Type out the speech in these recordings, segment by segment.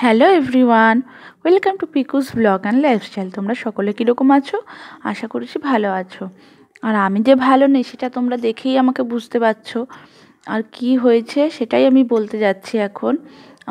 Hello everyone, welcome to পিকুস blog and lifestyle. তোমরা সকলে কীরকম আছো? আশা করছি ভালো আছো। আর আমি যে ভালো নেই সেটা তোমরা দেখেই আমাকে বুঝতে পারছো। আর কি হয়েছে সেটাই আমি বলতে যাচ্ছি এখন।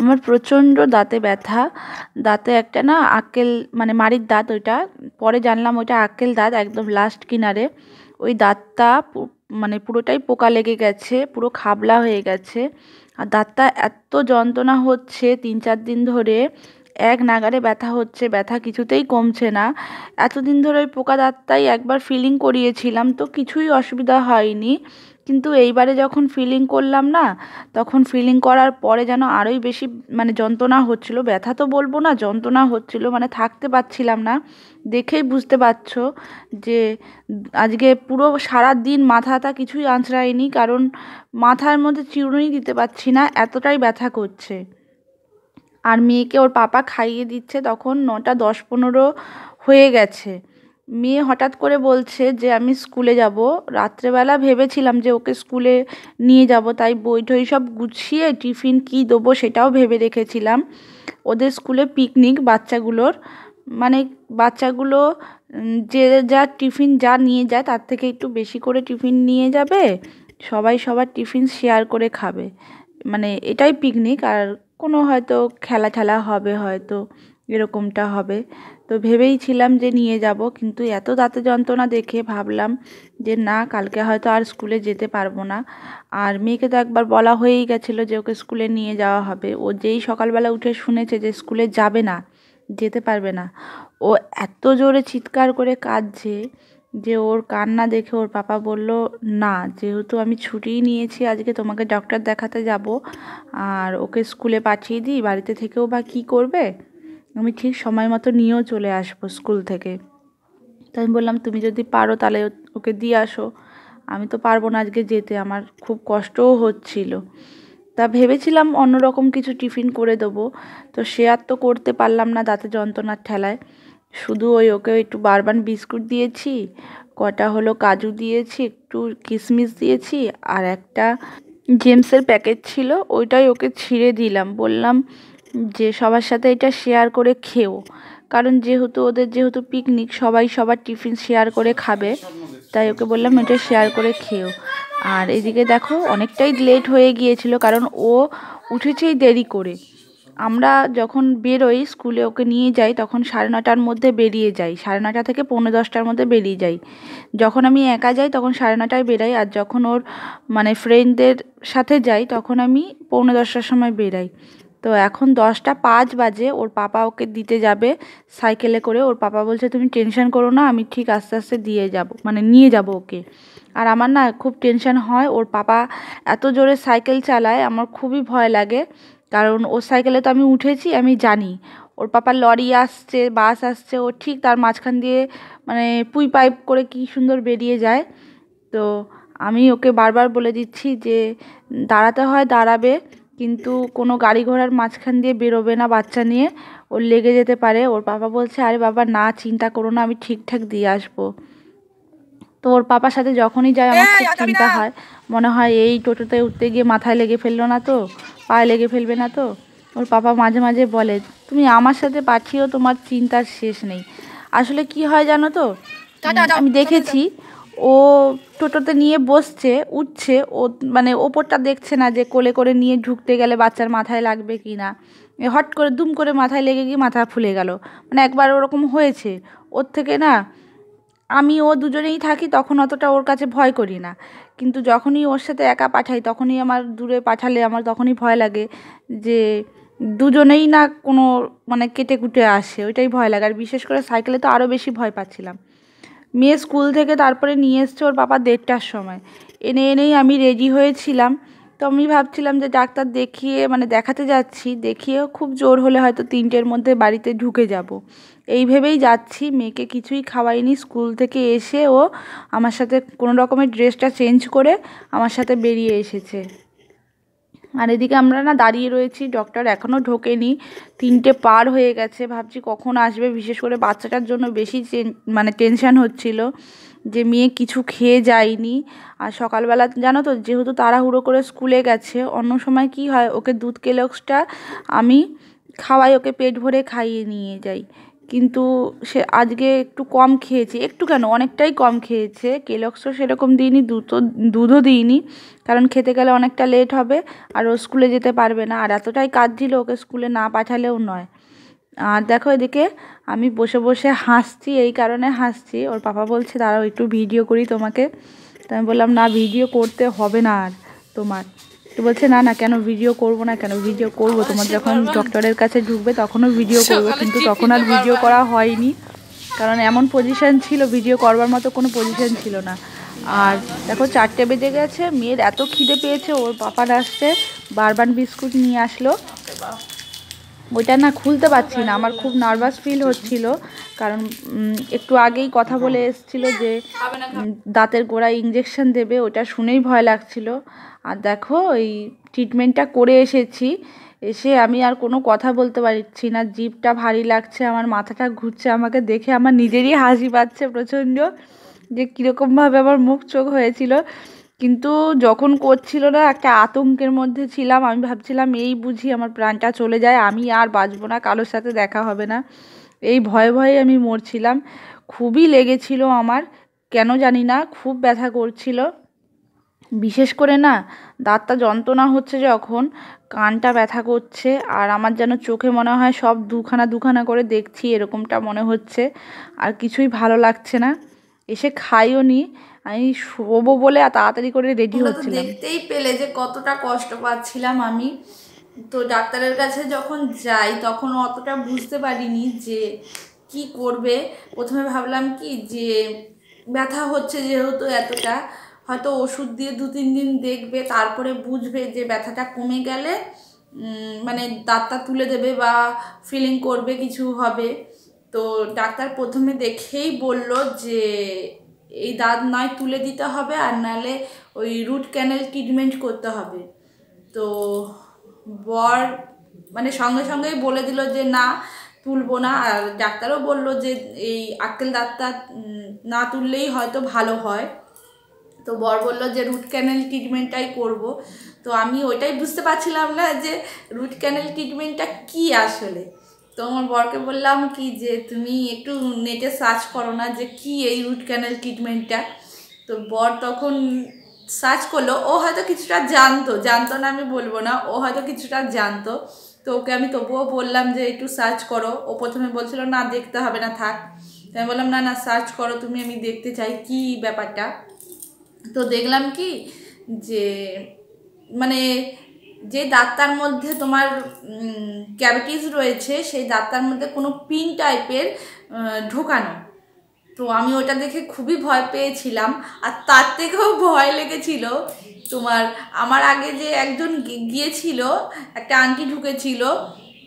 আমার প্রচণ্ড দাঁতে ব্যথা, দাঁতে একটা না আক্কেল মানে মাড়ির দাঁত, ওইটা পরে জানলাম ওইটা আক্কেল দাঁত, একদম লাস্ট কিনারে। ওই দাঁতটা মানে পুরোটাই পোকা লেগে গেছে, পুরো খাবলা হয়ে গেছে। আর দাঁতটা এত যন্ত্রণা হচ্ছে 3-4 দিন ধরে, এক নাগাড়ে ব্যথা হচ্ছে, ব্যথা কিছুতেই কমছে না। এতদিন ধরে ওই পোকা দাঁতটাই একবার ফিলিং করিয়েছিলাম, তো কিছুই অসুবিধা হয়নি। কিন্তু এইবারে যখন ফিলিং করলাম না, তখন ফিলিং করার পরে যেন আরোই বেশি মানে যন্ত্রণা হচ্ছিলো। ব্যথা তো বলবো না, যন্ত্রণা হচ্ছিলো, মানে থাকতে পারছিলাম না। দেখেই বুঝতে পারছো যে আজকে পুরো সারা দিন মাথাটা কিছুই আঁচড়ায়নি, কারণ মাথার মধ্যে চিরুনি দিতে পারছি না, এতটাই ব্যথা করছে। আর মেয়েকে ওর পাপা খাইয়ে দিচ্ছে, তখন 9:10-15 হয়ে গেছে। মেয়ে হঠাৎ করে বলছে যে আমি স্কুলে যাব। রাত্রেবেলা ভেবেছিলাম যে ওকে স্কুলে নিয়ে যাব, তাই বই টই সব গুছিয়ে টিফিন কি দেবো সেটাও ভেবে রেখেছিলাম। ওদের স্কুলে পিকনিক বাচ্চাগুলোর, মানে বাচ্চাগুলো যে যা টিফিন যা নিয়ে যায় তার থেকে একটু বেশি করে টিফিন নিয়ে যাবে, সবাই সবার টিফিন শেয়ার করে খাবে, মানে এটাই পিকনিক। আর কোনো হয়তো খেলা ঠেলা হবে, হয়তো এরকমটা হবে। তো ভেবেইছিলাম যে নিয়ে যাব, কিন্তু এত দাঁতে যন্ত্রণা দেখে ভাবলাম যে না, কালকে হয়তো আর স্কুলে যেতে পারবো না। আর মেয়েকে তো একবার বলা হয়েই গেছিলো যে ওকে স্কুলে নিয়ে যাওয়া হবে। ও যেই সকালবেলা উঠে শুনেছে যে স্কুলে যাবে না, যেতে পারবে না, ও এত জোরে চিৎকার করে কাঁদছে যে ওর কান্না দেখে ওর পাপা বলল, না যেহেতু আমি ছুটিই নিয়েছি আজকে, তোমাকে ডক্টর দেখাতে যাব, আর ওকে স্কুলে পাঠিয়ে দিই, বাড়িতে থেকেও বা কী করবে, আমি ঠিক সময় মতো নিয়েও চলে আসবো স্কুল থেকে। তাই আমি বললাম তুমি যদি পারো তাহলে ওকে দিয়ে আসো, আমি তো পারবো না আজকে যেতে, আমার খুব কষ্টও হচ্ছিল। তা ভেবেছিলাম অন্যরকম কিছু টিফিন করে দেবো, তো সে আর তো করতে পারলাম না দাঁতে যন্ত্রণার ঠেলায়। শুধু ওকে একটু বারবান বিস্কুট দিয়েছি, কটা হলো কাজু দিয়েছি, একটু কিশমিশ দিয়েছি, আর একটা জেমসের প্যাকেট ছিল ওইটাই ওকে ছিঁড়ে দিলাম, বললাম যে সবার সাথে এটা শেয়ার করে খেও, কারণ যেহেতু পিকনিক, সবাই সবার টিফিন শেয়ার করে খাবে, তাই ওকে বললাম এটা শেয়ার করে খেও। আর এদিকে দেখো অনেকটাই লেট হয়ে গিয়েছিল, কারণ ও উঠেছেই দেরি করে। আমরা যখন বেরোই স্কুলে ওকে নিয়ে যাই তখন 9:30টার মধ্যে বেরিয়ে যাই, 9:30 থেকে 9:45টার মধ্যে বেরিয়ে যাই। যখন আমি একা যাই তখন 9:30টায় বেরাই, আর যখন ওর মানে ফ্রেন্ডদের সাথে যাই তখন আমি 9:45টার সময় বেরাই। তো এখন 10টা 5 বাজে, ওর পাপা ওকে দিতে যাবে সাইকেলে করে। ওর পাপা বলছে তুমি টেনশন করো না, আমি ঠিক আস্তে আস্তে দিয়ে যাব, মানে নিয়ে যাব ওকে। আর আমার না খুব টেনশন হয়, ওর পাপা এত জোরে সাইকেল চালায়, আমার খুবই ভয় লাগে, কারণ ওর সাইকেলে তো আমি উঠেছি, আমি জানি ওর পাপা লরি আসছে, বাস আসছে, ও ঠিক তার মাঝখান দিয়ে মানে পুই পাইপ করে কি সুন্দর বেরিয়ে যায়। তো আমি ওকে বারবার বলে দিচ্ছি যে দাঁড়াতে হয় দাঁড়াবে, কিন্তু কোনো গাড়ি ঘোড়ার মাঝখান দিয়ে বেরোবে না বাচ্চা নিয়ে, ওর লেগে যেতে পারে। ওর পাপা বলছে আরে বাবা না, চিন্তা করো না, আমি ঠিকঠাক দিয়ে আসবো। তো ওর পাপার সাথে যখনই যায় আমার খুব চিন্তা হয়, মনে হয় এই টোটোতে উঠতে গিয়ে মাথায় লেগে ফেললো না তো, পায়ে লেগে ফেলবে না তো। ওর পাপা মাঝে মাঝে বলে তুমি আমার সাথে পাঠিয়েও তোমার চিন্তার শেষ নেই। আসলে কি হয় জানো তো, আমি দেখেছি ও টোটোতে নিয়ে বসছে, উঠছে, ও মানে ওপরটা দেখছে না যে কোলে করে নিয়ে ঢুকতে গেলে বাচ্চার মাথায় লাগবে কি না। হট করে দুম করে মাথায় লেগে গিয়ে মাথা ফুলে গেল, মানে একবার ওরকম হয়েছে। ওর থেকে না আমি ও দুজনেই থাকি তখন অতটা ওর কাছে ভয় করি না, কিন্তু যখনই ওর সাথে একা পাঠাই তখনই আমার, দূরে পাঠালে আমার তখনই ভয় লাগে যে দুজনেই না কোনো মানে কেটে কুটে আসে, ওইটাই ভয় লাগে। আর বিশেষ করে সাইকেলে তো আরও বেশি ভয় পাচ্ছিলাম। মেয়ে স্কুল থেকে তারপরে নিয়ে এসছে ওর বাবা 1:30টার সময়, এনেই আমি রেডি হয়েছিলাম। তো আমি ভাবছিলাম যে ডাক্তার দেখিয়ে মানে দেখাতে যাচ্ছি, দেখিয়েও খুব জোর হলে হয়তো 3টের মধ্যে বাড়িতে ঢুকে যাব, এই ভেবেই যাচ্ছি। মেয়েকে কিছুই খাওয়াইনি, স্কুল থেকে এসে ও আমার সাথে কোনো রকমের ড্রেসটা চেঞ্জ করে আমার সাথে বেরিয়ে এসেছে। আর এদিকে আমরা না দাঁড়িয়ে রয়েছি, ডক্টর এখনও ঢোকেনি, 3টে পার হয়ে গেছে, ভাবছি কখন আসবে। বিশেষ করে বাচ্চাটার জন্য বেশি মানে টেনশান হচ্ছিল যে মেয়ে কিছু খেয়ে যায়নি। আর সকালবেলা জানো তো যেহেতু তাড়াহুড়ো করে স্কুলে গেছে, অন্য সময় কি হয় ওকে দুধ কেলক্সটা আমি খাওয়াই, ওকে পেট ভরে খাইয়ে নিয়ে যাই। কিন্তু সে আজকে একটু কম খেয়েছে, একটু কেন অনেকটাই কম খেয়েছে। কেলক্সও সেরকম দিইনি, দুধও দিইনি, কারণ খেতে গেলে অনেকটা লেট হবে আর ও স্কুলে যেতে পারবে না। আর এতটাই কাঁদছিল, ওকে স্কুলে না পাঠালেও নয়। আর দেখো এদিকে আমি বসে বসে হাসছি, এই কারণে হাসছি, ওর পাপা বলছে দাঁড়াও একটু ভিডিও করি তোমাকে। তো আমি বললাম না, ভিডিও করতে হবে না আর তোমার। তো বলছে না না, কেন ভিডিও করব না, কেন ভিডিও করব, তোমার যখন ডক্টরের কাছে ঢুকবে তখনও ভিডিও করবো। কিন্তু তখন আর ভিডিও করা হয়নি, কারণ এমন পজিশন ছিল, ভিডিও করবার মতো কোনো পজিশন ছিল না। আর দেখো 4টে বেজে গেছে, মেয়ের এত খিদে পেয়েছে, ওর পাপার আসছে বারবান বিস্কুট নিয়ে আসলো। ওইটা না খুলতে পারছি না, আমার খুব নার্ভাস ফিল হচ্ছিল, কারণ একটু আগেই কথা বলে এসেছিল যে দাঁতের গোড়ায় ইঞ্জেকশন দেবে, ওটা শুনেই ভয় লাগছিল। আর দেখো এই ট্রিটমেন্টটা করে এসেছি, এসে আমি আর কোনো কথা বলতে পারছি না, জিভটা ভারী লাগছে, আমার মাথাটা ঘুরছে, আমাকে দেখে আমার নিজেরই হাসি পাচ্ছে প্রচণ্ড, যে কীরকমভাবে আমার মুখ চোখ হয়েছিল। কিন্তু যখন করছিল না, একটা আতঙ্কের মধ্যে ছিলাম, আমি ভাবছিলাম এই বুঝি আমার প্রাণটা চলে যায়, আমি আর বাঁচবো না, কারোর সাথে দেখা হবে না, এই ভয়ে ভয়ে আমি মরছিলাম। খুবই লেগেছিল আমার, কেন জানি না, খুব ব্যথা করছিল। বিশেষ করে না দাঁতটা যন্ত্রণা হচ্ছে যখন, কানটা ব্যথা করছে, আর আমার যেন চোখে মনে হয় সব দুখানা দুখানা করে দেখছি, এরকমটা মনে হচ্ছে, আর কিছুই ভালো লাগছে না। এসে খাইও নি, আমি শোবো বলে তাড়াতাড়ি করে রেডি হচ্ছিলাম। দেখতেই পেলে যে কতটা কষ্ট পাচ্ছিলাম আমি। তো ডাক্তারের কাছে যখন যাই তখন অতটা বুঝতে পারিনি যে কি করবে। প্রথমে ভাবলাম কি যে ব্যথা হচ্ছে যেহেতু এতটা, হয়তো ওষুধ দিয়ে 2-3 দিন দেখবে, তারপরে বুঝবে যে ব্যথাটা কমে গেলে মানে দাঁতটা তুলে দেবে বা ফিলিং করবে, কিছু হবে। তো ডাক্তার প্রথমে দেখেই বলল যে এই দাঁত নয় তুলে দিতে হবে, আর নাহলে ওই রুট ক্যানেল ট্রিটমেন্ট করতে হবে। তো বর মানে সঙ্গে সঙ্গেই বলে দিল যে না তুলবো না। আর ডাক্তারও বলল যে এই আক্কেল দাঁতটা না তুললেই হয়তো ভালো হয়। তো বর বলল যে রুট ক্যানেল ট্রিটমেন্টটাই করব। তো আমি ওইটাই বুঝতে পারছিলাম না যে রুট ক্যানেল ট্রিটমেন্টটা কী আসলে। তো আমার বরকে বললাম কি যে তুমি একটু নেটে সার্চ করো না যে কী এই রুট ক্যানেল ট্রিটমেন্টটা। তো বর তখন সার্চ করলো, ও হয়তো কিছুটা জানতো না আমি বলবো না, ও হয়তো কিছুটা জানতো। তো ওকে আমি তবুও বললাম যে একটু সার্চ করো। ও প্রথমে বলছিল না দেখতে হবে না, থাক। তো আমি বললাম না না সার্চ করো তুমি, আমি দেখতে চাই কী ব্যাপারটা। তো দেখলাম কি যে মানে যে দাঁতটার মধ্যে তোমার ক্যাভিটিস রয়েছে, সেই দাঁতটার মধ্যে কোনো পিন টাইপের ঢোকানো। তো আমি ওটা দেখে খুবই ভয় পেয়েছিলাম। আর তার থেকেও ভয় লেগেছিল তোমার, আমার আগে যে একজন গিয়েছিল, একটা আন্টি ঢুকেছিল,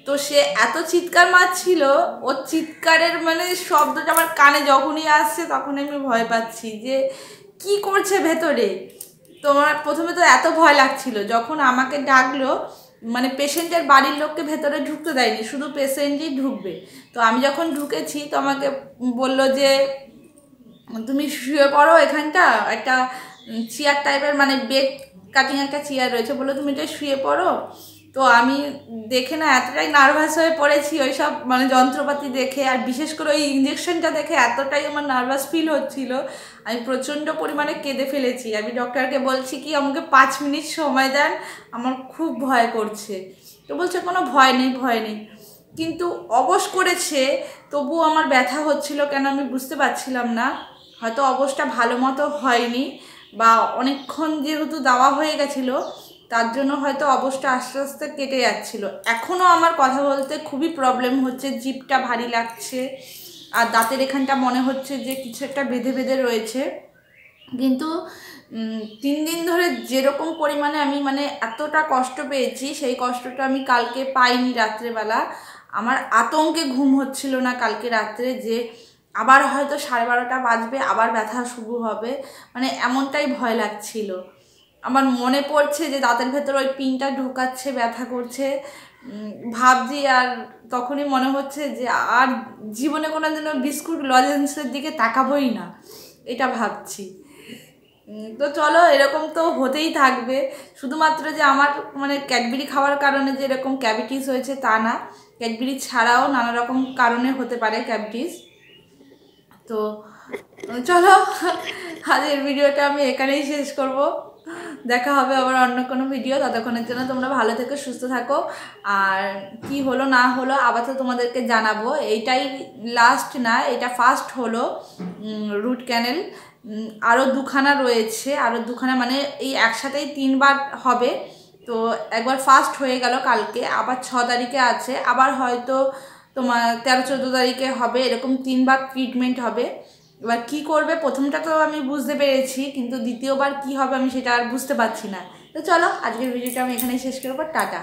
তো সে এত চিৎকার মারছিল, ওর চিৎকারের মানে শব্দটা আমার কানে যখনই আসছে তখনই আমি ভয় পাচ্ছি যে কি করছে ভেতরে। তো আমার প্রথমে তো এত ভয় লাগছিল, যখন আমাকে ডাকলো, মানে পেশেন্টের বাড়ির লোককে ভেতরে ঢুকতে দেয়নি, শুধু পেশেন্টই ঢুকবে। তো আমি যখন ঢুকেছি তো আমাকে বললো যে তুমি শুয়ে পড়ো, এখানটা একটা চেয়ার টাইপের মানে বেড কাটিং একটা চেয়ার রয়েছে, বললো তুমি এটা শুয়ে পড়ো। তো আমি দেখে না এতটাই নার্ভাস হয়ে পড়েছি ওই সব মানে যন্ত্রপাতি দেখে, আর বিশেষ করে ওই ইঞ্জেকশনটা দেখে এতটাই আমার নার্ভাস ফিল হচ্ছিল, আমি প্রচণ্ড পরিমাণে কেঁদে ফেলেছি। আমি ডক্টরকে বলছি কি আমাকে 5 মিনিট সময় দেন, আমার খুব ভয় করছে। তো বলছে কোনো ভয় নেই ভয় নেই, কিন্তু অবশ করেছে, তবুও আমার ব্যথা হচ্ছিল কেন আমি বুঝতে পারছিলাম না। হয়তো অবশটা ভালো মতো হয়নি, বা অনেকক্ষণ যেহেতু দেওয়া হয়ে গেছিলো তার জন্য হয়তো অবশটা আস্তে আস্তে কেটে যাচ্ছিলো। এখনও আমার কথা বলতে খুবই প্রবলেম হচ্ছে, জিভটা ভারী লাগছে, আর দাঁতের এখানটা মনে হচ্ছে যে কিছু একটা বেঁধে বেঁধে রয়েছে। কিন্তু 3 দিন ধরে যেরকম পরিমাণে আমি মানে এতটা কষ্ট পেয়েছি, সেই কষ্টটা আমি কালকে পাইনি রাত্রেবেলা। আমার আতঙ্কে ঘুম হচ্ছিল না কালকে রাত্রে, যে আবার হয়তো 12:30 বাজবে, আবার ব্যথা শুরু হবে, মানে এমনটাই ভয় লাগছিল। আমার মনে পড়ছে যে দাঁতের ভেতর ওই পিনটা ঢোকাচ্ছে, ব্যথা করছে, ভাবছি, আর তখনই মনে হচ্ছে যে আর জীবনে কোনো দিনও বিস্কুট লজেন্সের দিকে তাকাবোই না, এটা ভাবছি। তো চলো, এরকম তো হতেই থাকবে। শুধুমাত্র যে আমার মানে ক্যাডবেরি খাওয়ার কারণে যে এরকম ক্যাভিটিস হয়েছে তা না, ক্যাডবেরি ছাড়াও নানা রকম কারণে হতে পারে ক্যাভিটিস। তো চলো, আজকের ভিডিওটা আমি এখানেই শেষ করব। দেখা হবে আবার অন্য কোনো ভিডিও। ততক্ষণের জন্য তোমরা ভালো থেকো, সুস্থ থাকো। আর কি হলো না হলো আবার তো তোমাদেরকে জানাবো। এইটাই লাস্ট না, এটা ফার্স্ট হলো রুট ক্যানেল। আরও দুখানা রয়েছে, আরও দুখানা মানে এই একসাথেই 3বার হবে। তো একবার ফার্স্ট হয়ে গেল কালকে, আবার 6 তারিখে আছে, আবার হয়তো তোমার 13-14 তারিখে হবে। এরকম 3বার ট্রিটমেন্ট হবে। এবার কি করবে, প্রথমটা তো আমি বুঝতে পেরেছি, কিন্তু দ্বিতীয়বার কি হবে আমি সেটা আর বুঝতে পারছি না। তো চলো, আজকের ভিডিওটা আমি এখানেই শেষ করবো। টাটা।